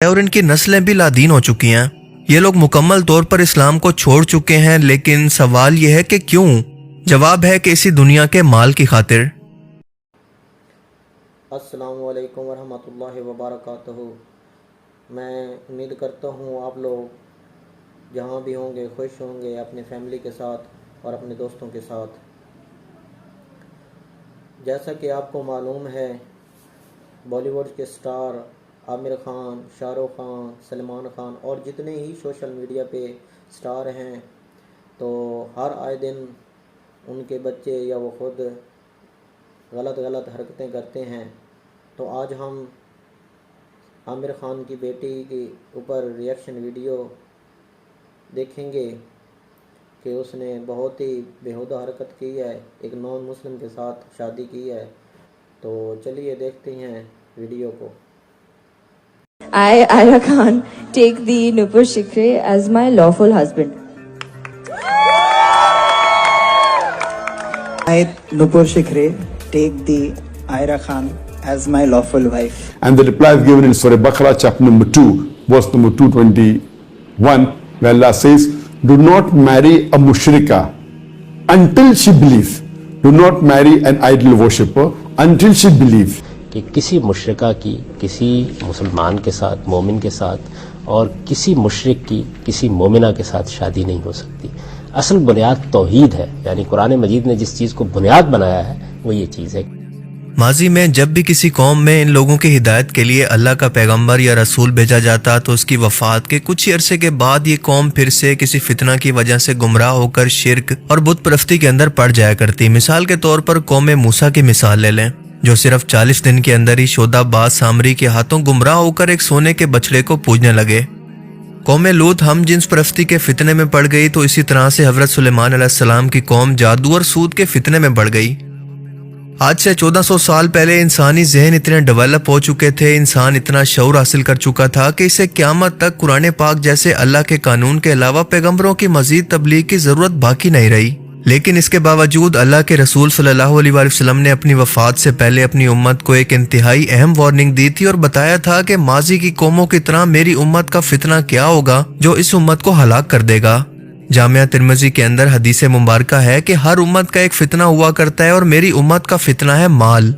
और इनकी नस्लें भी लादीन हो चुकी हैं। ये लोग मुकम्मल तौर पर इस्लाम को छोड़ चुके हैं, लेकिन सवाल यह है कि क्यों? जवाब है कि इसी दुनिया के माल की खातिर। अस्सलामु अलैकुम वरहमतुल्लाहि वबरकातुहू। मैं उम्मीद करता हूँ आप लोग जहाँ भी होंगे खुश होंगे अपनी फैमिली के साथ और अपने दोस्तों के साथ। जैसा कि आपको मालूम है, बॉलीवुड के स्टार आमिर खान, शाहरुख खान, सलमान खान और जितने ही सोशल मीडिया पे स्टार हैं, तो हर आए दिन उनके बच्चे या वो खुद गलत हरकतें करते हैं। तो आज हम आमिर खान की बेटी के ऊपर रिएक्शन वीडियो देखेंगे कि उसने बहुत ही बेहुदा हरकत की है, एक नॉन मुस्लिम के साथ शादी की है। तो चलिए देखते हैं वीडियो को। I, Ira Khan, take the Nupur Shikre as my lawful husband. I, Nupur Shikre, take the Ira Khan as my lawful wife. And the reply is given in Surah Baqarah, chapter number 2, verse number 221, where Allah says, do not marry a mushrika until she believes. Do not marry an idol worshipper until she believes. کہ کسی مشرکہ کی کسی مسلمان کے ساتھ، مومن کے ساتھ، اور کسی مشرک کی کسی مومنہ کے ساتھ شادی نہیں ہو سکتی۔ اصل بنیاد توحید ہے، یعنی قرآن مجید نے جس چیز کو بنیاد بنایا ہے وہ یہ چیز ہے۔ ماضی میں جب بھی کسی قوم میں ان لوگوں کی ہدایت کے لیے اللہ کا پیغمبر یا رسول بھیجا جاتا تو اس کی وفات کے کچھ ہی عرصے کے بعد یہ قوم پھر سے کسی فتنہ کی وجہ سے گمراہ ہو کر شرک اور بت پرستی کے اندر پڑ جایا کرتی۔ مثال کے طور پر قوم موسیٰ کی مثال لے لیں، جو صرف 40 دن کے اندر ہی شودہ باز سامری کے ہاتھوں گمراہ ہو کر ایک سونے کے بچڑے کو پوجنے لگے۔ قوم لوط ہم جنس پرستی کے فتنے میں پڑ گئی، تو اسی طرح سے حضرت سلیمان علیہ السلام کی قوم جادو اور سود کے فتنے میں پڑ گئی۔ آج سے 1400 سال پہلے انسانی ذہن اتنے ڈیولپ ہو چکے تھے، انسان اتنا شعور حاصل کر چکا تھا کہ اسے قیامت تک قرآن پاک جیسے اللہ کے قانون کے علاوہ پیغمبروں کی مزید تبلیغ کی ضرورت باقی نہیں رہی۔ لیکن اس کے باوجود اللہ کے رسول صلی اللہ علیہ وآلہ وسلم نے اپنی وفات سے پہلے اپنی امت کو ایک انتہائی اہم وارننگ دی تھی اور بتایا تھا کہ ماضی کی قوموں کی طرح میری امت کا فتنہ کیا ہوگا جو اس امت کو ہلاک کر دے گا۔ جامعہ ترمذی کے اندر حدیث مبارکہ ہے کہ ہر امت کا ایک فتنہ ہوا کرتا ہے اور میری امت کا فتنہ ہے مال۔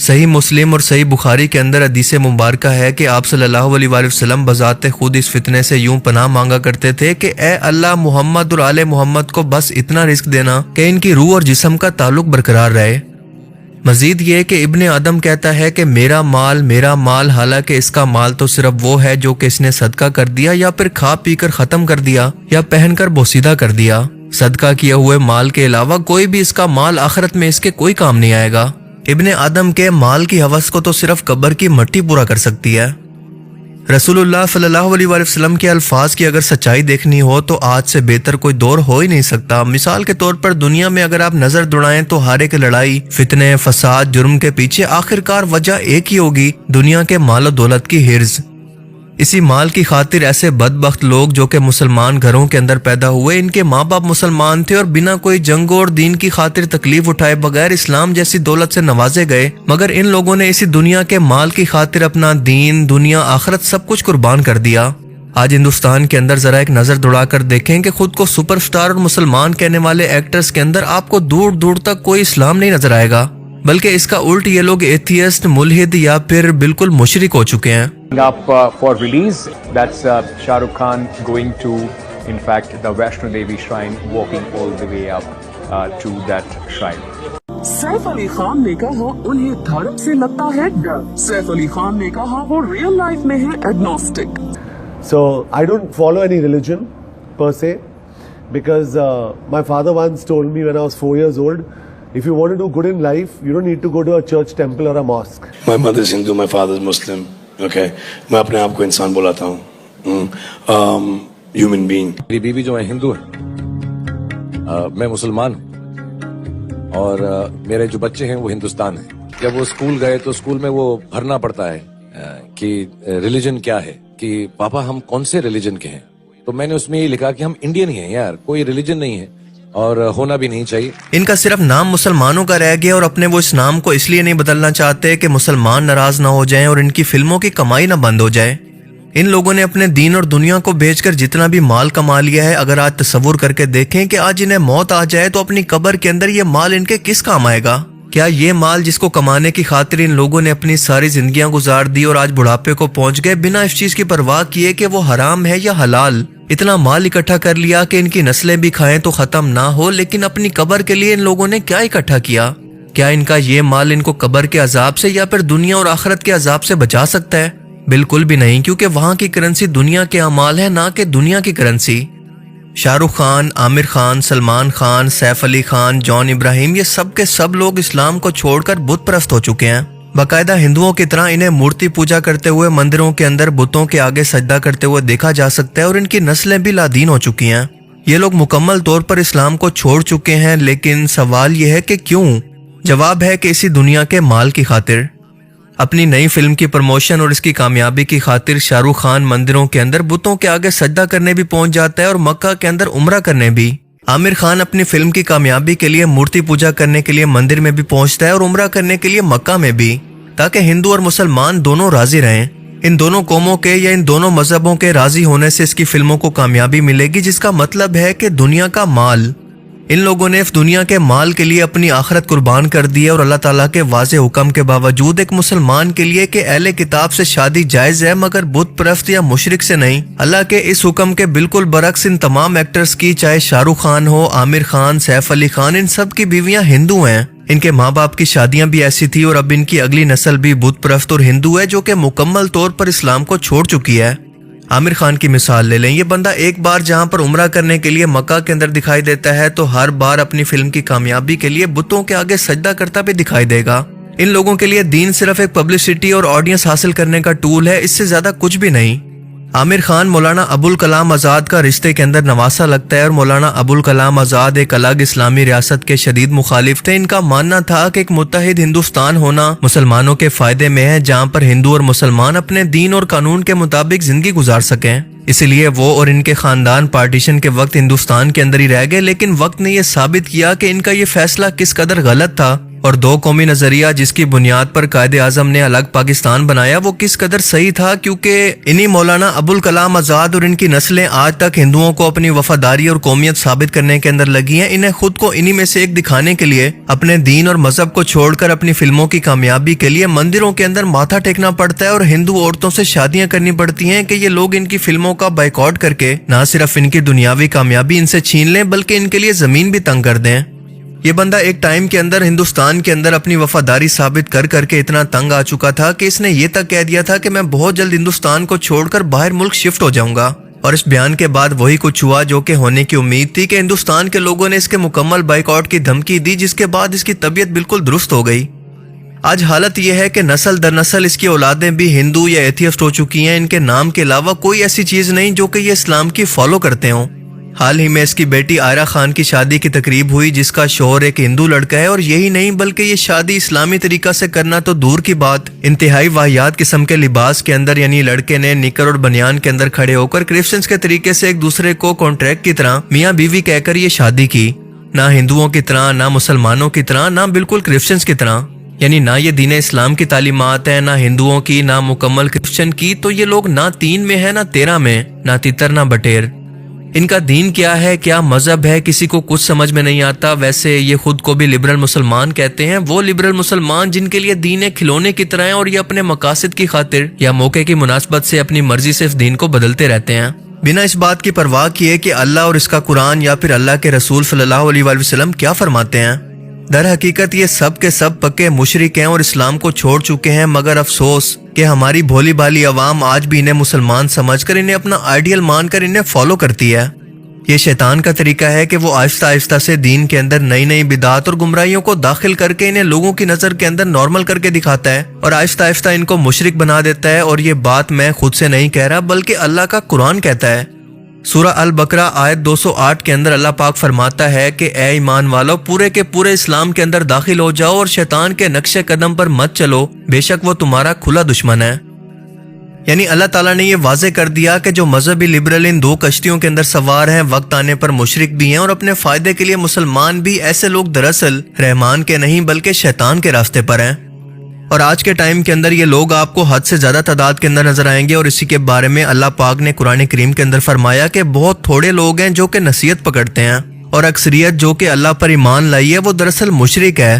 صحیح مسلم اور صحیح بخاری کے اندر حدیث مبارکہ ہے کہ آپ صلی اللہ علیہ وآلہ وسلم بذات خود اس فتنے سے یوں پناہ مانگا کرتے تھے کہ اے اللہ، محمد اور آل محمد کو بس اتنا رزق دینا کہ ان کی روح اور جسم کا تعلق برقرار رہے۔ مزید یہ کہ ابن آدم کہتا ہے کہ میرا مال، حالانکہ اس کا مال تو صرف وہ ہے جو کہ اس نے صدقہ کر دیا یا پھر کھا پی کر ختم کر دیا یا پہن کر بوسیدہ کر دیا۔ صدقہ کیے ہوئے مال کے علاوہ کوئی بھی اس کا مال آخرت میں اس کے کوئی کام نہیں آئے گا۔ ابن آدم کے مال کی ہوس کو تو صرف قبر کی مٹی پورا کر سکتی ہے۔ رسول اللہ صلی اللہ علیہ وآلہ وسلم کے الفاظ کی اگر سچائی دیکھنی ہو تو آج سے بہتر کوئی دور ہو ہی نہیں سکتا۔ مثال کے طور پر دنیا میں اگر آپ نظر دوڑائیں تو ہر ایک لڑائی، فتنے، فساد، جرم کے پیچھے آخرکار وجہ ایک ہی ہوگی، دنیا کے مال و دولت کی حرص۔ اسی مال کی خاطر ایسے بدبخت لوگ جو کہ مسلمان گھروں کے اندر پیدا ہوئے، ان کے ماں باپ مسلمان تھے اور بنا کوئی جنگ اور دین کی خاطر تکلیف اٹھائے بغیر اسلام جیسی دولت سے نوازے گئے، مگر ان لوگوں نے اسی دنیا کے مال کی خاطر اپنا دین، دنیا، آخرت سب کچھ قربان کر دیا۔ آج ہندوستان کے اندر ذرا ایک نظر دوڑا کر دیکھیں کہ خود کو سپر سٹار اور مسلمان کہنے والے ایکٹرز کے اندر آپ کو دور دور تک کوئی اسلام نہیں نظر آئے گا، بلکہ اس کا الٹ یہ لوگ ایتھیسٹ، ملحد یا پھر بالکل مشرک ہو چکے ہیں۔ Up for release, that's Shah Rukh Khan going to, in fact, the Vaishno Devi shrine, walking all the way up to that shrine. Saif Ali Khan نے کہا انہیں دھرم سے لگتا ہے ڈر۔ سیف علی خان نے کہا وہ ریئل لائف میں ہے agnostic. So I don't follow any religion per se because my father once told me when I was 4 years old, if you want to do good in life, you don't need to go to a church, temple or a mosque. My mother is Hindu, my father is Muslim. Okay, میں اپنے آپ کو انسان بلاتا ہوں، human being۔ میری بیوی جو ہے ہندو ہے، میں مسلمان ہوں، اور میرے جو بچے ہیں وہ ہندوستان ہیں۔ جب وہ اسکول گئے تو اسکول میں وہ بھرنا پڑتا ہے کہ ریلیجن کیا ہے، کہ پاپا ہم کون سے ریلیجن کے ہیں، تو میں نے اس میں یہ لکھا کہ ہم انڈین ہی ہیں یار، کوئی ریلیجن نہیں ہے، और होना भी नहीं चाहिए। इनका सिर्फ नाम मुसलमानों का रह गया और अपने वो इस नाम को इसलिए नहीं बदलना चाहते कि मुसलमान नाराज ना हो जाएं और इनकी फिल्मों की कमाई ना बंद हो जाए। इन लोगों ने अपने दीन और दुनिया को बेचकर जितना भी माल कमा लिया है, अगर आज तसव्वुर करके देखें कि आज इन्हें मौत आ जाए तो अपनी कब्र के अंदर ये माल इनके किस काम आएगा? क्या ये माल जिसको कमाने की खातिर इन लोगों ने अपनी सारी जिंदगियां गुजार दी और आज बुढ़ापे को पहुंच गए बिना इस चीज की परवाह किए कि वो हराम है या हलाल, इतना माल इकट्ठा कर लिया कि इनकी नस्लें भी खाएं तो खत्म ना हो, लेकिन अपनी कब्र के लिए इन लोगों ने क्या इकट्ठा किया? क्या इनका ये माल इनको कब्र के अजाब से या फिर दुनिया और आखिरत के अजाब से बचा सकता है? बिल्कुल भी नहीं, क्योंकि वहां की करेंसी दुनिया के अमाल है, ना कि दुनिया की करेंसी। शाहरुख खान, आमिर खान, सलमान खान, सैफ अली खान, जॉन इब्राहिम, ये सब के सब लोग इस्लाम को छोड़कर बुत परस्त हो चुके हैं। बाकायदा हिंदुओं की तरह इन्हें मूर्ति पूजा करते हुए मंदिरों के अंदर बुतों के आगे सजदा करते हुए देखा जा सकता है और इनकी नस्लें भी लादीन हो चुकी हैं। ये लोग मुकम्मल तौर पर इस्लाम को छोड़ चुके हैं, लेकिन सवाल यह है कि क्यों? जवाब है कि इसी दुनिया के माल की खातिर। अपनी नई फिल्म की प्रमोशन और इसकी कामयाबी की खातिर शाहरुख खान मंदिरों के अंदर बुतों के आगे सजदा करने भी पहुंच जाता है और मक्का के अंदर उम्रा करने भी। आमिर खान अपनी फिल्म की कामयाबी के लिए मूर्ति पूजा करने के लिए मंदिर में भी पहुंचता है और उम्रा करने के लिए मक्का में भी, ताकि हिंदू और मुसलमान दोनों राजी रहें। इन दोनों कौमों के या इन दोनों मजहबों के राजी होने से इसकी फिल्मों को कामयाबी मिलेगी, जिसका मतलब है कि दुनिया का माल, इन लोगों ने इस दुनिया के माल के लिए अपनी आखिरत कुर्बान कर दी है। और अल्लाह ताला के वाज़े हुक्म के बावजूद एक मुसलमान के लिए कि अहले किताब से शादी जायज है मगर बुत परस्त या मुशरिक से नहीं, अल्लाह के इस हुक्म के बिल्कुल बरक्स इन तमाम एक्टर्स की, चाहे शाहरुख खान हो, आमिर खान, सैफ अली खान, इन सब की बीवियां हिंदू हैं। इनके माँ बाप की शादियां भी ऐसी थी और अब इनकी अगली नस्ल भी बुत परस्त और हिंदू है, जो कि मुकम्मल तौर पर इस्लाम को छोड़ चुकी है। आमिर खान की मिसाल ले लें, ये बंदा एक बार जहां पर उम्रा करने के लिए मक्का के अंदर दिखाई देता है तो हर बार अपनी फिल्म की कामयाबी के लिए बुतों के आगे सजदा करता भी दिखाई देगा। इन लोगों के लिए दीन सिर्फ एक पब्लिसिटी और ऑडियंस हासिल करने का टूल है, इससे ज्यादा कुछ भी नहीं। आमिर खान मौलाना अबुल कलाम आज़ाद का रिश्ते के अंदर नवासा लगता है और मौलाना अबुल कलाम आज़ाद एक अलग इस्लामी रियासत के शदीद मुखालिफ थे। इनका मानना था कि एक मुत्तहिद हिंदुस्तान होना मुसलमानों के फायदे में है, जहाँ पर हिंदू और मुसलमान अपने दीन और कानून के मुताबिक जिंदगी गुजार सकें। इसलिए वो और इनके खानदान पार्टीशन के वक्त हिंदुस्तान के अंदर ही रह गए, लेकिन वक्त ने यह साबित किया कि इनका ये फैसला किस कदर गलत था और दो कौमी नजरिया जिसकी बुनियाद पर कायदे आजम ने अलग पाकिस्तान बनाया वो किस कदर सही था, क्योंकि इन्हीं मौलाना अबुल कलाम आज़ाद और इनकी नस्लें आज तक हिंदुओं को अपनी वफादारी और कौमियत साबित करने के अंदर लगी हैं। इन्हें खुद को इन्हीं में से एक दिखाने के लिए अपने दीन और मजहब को छोड़कर अपनी फिल्मों की कामयाबी के लिए मंदिरों के अंदर माथा टेकना पड़ता है और हिंदू औरतों से शादियां करनी पड़ती हैं कि ये लोग इनकी फिल्मों का बाइकआउट करके न सिर्फ इनकी दुनियावी कामयाबी इनसे छीन लें बल्कि इनके लिए जमीन भी तंग कर दें। ये बंदा एक टाइम के अंदर हिंदुस्तान के अंदर अपनी वफादारी साबित कर करके इतना तंग आ चुका था कि इसने ये तक कह दिया था कि मैं बहुत जल्द हिंदुस्तान को छोड़कर बाहर मुल्क शिफ्ट हो जाऊंगा। और इस बयान के बाद वही कुछ हुआ जो कि होने की उम्मीद थी कि हिंदुस्तान के लोगों ने इसके मुकम्मल बाइकआउट की धमकी दी, जिसके बाद इसकी तबीयत बिल्कुल दुरुस्त हो गई। आज हालत यह है कि नस्ल दर नस्ल इसकी औलादें भी हिंदू या एथियस्ट हो चुकी हैं। इनके नाम के अलावा कोई ऐसी चीज नहीं जो कि ये इस्लाम की फॉलो करते हों। हाल ही में इसकी बेटी आयरा खान की शादी की तकरीब हुई, जिसका शौहर एक हिंदू लड़का है। और यही नहीं बल्कि ये शादी इस्लामी तरीका से करना तो दूर की बात, इंतहाई वाहियात किस्म के लिबास के अंदर, यानी लड़के ने निकर और बनियान के अंदर खड़े होकर क्रिश्चियंस के तरीके से एक दूसरे को कॉन्ट्रैक्ट की तरह मियाँ बीवी कहकर ये शादी की। ना हिंदुओं की तरह, ना मुसलमानों की तरह, ना बिल्कुल क्रिश्चियंस की तरह, यानी ना ये दीन इस्लाम की तालीमात है, ना हिंदुओं की, ना मुकम्मल क्रिश्चियन की। तो ये लोग ना 3 में है, ना 13 में, ना तितर ना बटेर। इनका दीन क्या है, क्या मजहब है, किसी को कुछ समझ में नहीं आता। वैसे ये खुद को भी लिबरल मुसलमान कहते हैं, वो लिबरल मुसलमान जिनके लिए दीन एक खिलौने की तरह है और ये अपने मकासद की खातिर या मौके की मुनासबत से अपनी मर्जी से इस दीन को बदलते रहते हैं, बिना इस बात की परवाह किए कि अल्लाह और इसका कुरान या फिर अल्लाह के रसूल सल्लल्लाहु अलैहि वसल्लम क्या फरमाते हैं। दर हकीकत ये सब के सब पक्के मुशरिक हैं और इस्लाम को छोड़ चुके हैं। मगर अफसोस कि हमारी भोली भाली अवाम आज भी इन्हें मुसलमान समझकर इन्हें अपना आइडियल मानकर इन्हें फॉलो करती है। ये शैतान का तरीका है कि वो आहिस्ता आहिस्ता से दीन के अंदर नई नई बिदात और गुमराहियों को दाखिल करके इन्हें लोगों की नजर के अंदर नॉर्मल करके दिखाता है और आहिस्ता आहिस्ता इनको मुशरिक बना देता है। और ये बात मैं खुद से नहीं कह रहा बल्कि अल्लाह का कुरान कहता है। सूरह अल बकरा आयत 208 के अंदर अल्लाह पाक फरमाता है कि ए ईमान वालों, पूरे के पूरे इस्लाम के अंदर दाखिल हो जाओ और शैतान के नक्शे कदम पर मत चलो, बेशक वो तुम्हारा खुला दुश्मन है। یعنی اللہ تعالیٰ نے یہ واضح کر دیا کہ جو مذہبی لبرل ان 2 کشتیوں کے اندر سوار ہیں وقت آنے پر مشرک بھی ہیں اور اپنے فائدے کے لیے مسلمان بھی، ایسے لوگ دراصل رحمان کے نہیں بلکہ شیطان کے راستے پر ہیں۔ اور آج کے ٹائم کے اندر یہ لوگ آپ کو حد سے زیادہ تعداد کے اندر نظر آئیں گے، اور اسی کے بارے میں اللہ پاک نے قرآن کریم کے اندر فرمایا کہ بہت تھوڑے لوگ ہیں جو کہ نصیحت پکڑتے ہیں، اور اکثریت جو کہ اللہ پر ایمان لائی ہے وہ دراصل مشرک ہے۔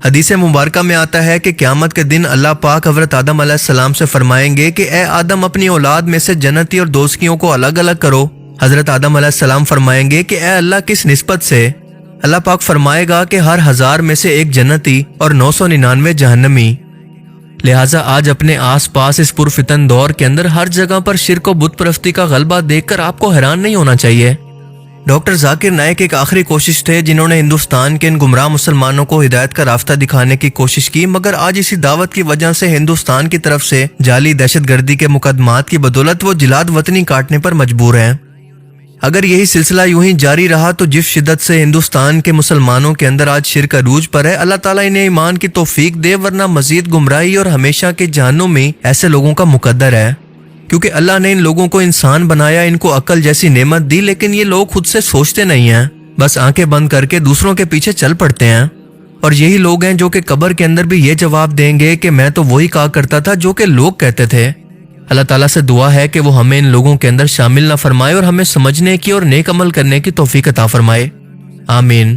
حدیث مبارکہ میں آتا ہے کہ قیامت کے دن اللہ پاک حضرت آدم علیہ السلام سے فرمائیں گے کہ اے آدم اپنی اولاد میں سے جنتی اور دوزکیوں کو الگ الگ کرو۔ حضرت آدم علیہ السلام فرمائیں گے کہ اے اللہ کس نسبت سے؟ اللہ پاک فرمائے گا کہ ہر 1000 میں سے 1 جنتی اور 999 جہنمی۔ لہٰذا آج اپنے آس پاس اس پرفتن دور کے اندر ہر جگہ پر شرک و بت پرستی کا غلبہ دیکھ کر آپ کو حیران نہیں ہونا چاہیے۔ ڈاکٹر ذاکر نائک ایک آخری کوشش تھے جنہوں نے ہندوستان کے ان گمراہ مسلمانوں کو ہدایت کا راستہ دکھانے کی کوشش کی، مگر آج اسی دعوت کی وجہ سے ہندوستان کی طرف سے جعلی دہشت گردی کے مقدمات کی بدولت وہ جلاد وطنی کاٹنے پر مجبور ہیں۔ اگر یہی سلسلہ یوں ہی جاری رہا تو جس شدت سے ہندوستان کے مسلمانوں کے اندر آج شرک عروج پر ہے، اللہ تعالیٰ انہیں ایمان کی توفیق دے، ورنہ مزید گمراہی اور ہمیشہ کے جہنم میں ایسے لوگوں کا مقدر ہے۔ کیونکہ اللہ نے ان لوگوں کو انسان بنایا، ان کو عقل جیسی نعمت دی، لیکن یہ لوگ خود سے سوچتے نہیں ہیں، بس آنکھیں بند کر کے دوسروں کے پیچھے چل پڑتے ہیں۔ اور یہی لوگ ہیں جو کہ قبر کے اندر بھی یہ جواب دیں گے کہ میں تو وہی کہا کرتا تھا جو کہ لوگ کہتے تھے۔ اللہ تعالیٰ سے دعا ہے کہ وہ ہمیں ان لوگوں کے اندر شامل نہ فرمائے اور ہمیں سمجھنے کی اور نیک عمل کرنے کی توفیق عطا فرمائے، آمین۔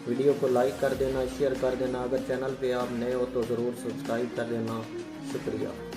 ویڈیو کو لائک کر دینا، شیئر کر دینا، اگر چینل پہ آپ نئے ہو تو ضرور سبسکرائب کر دینا۔ شکریہ۔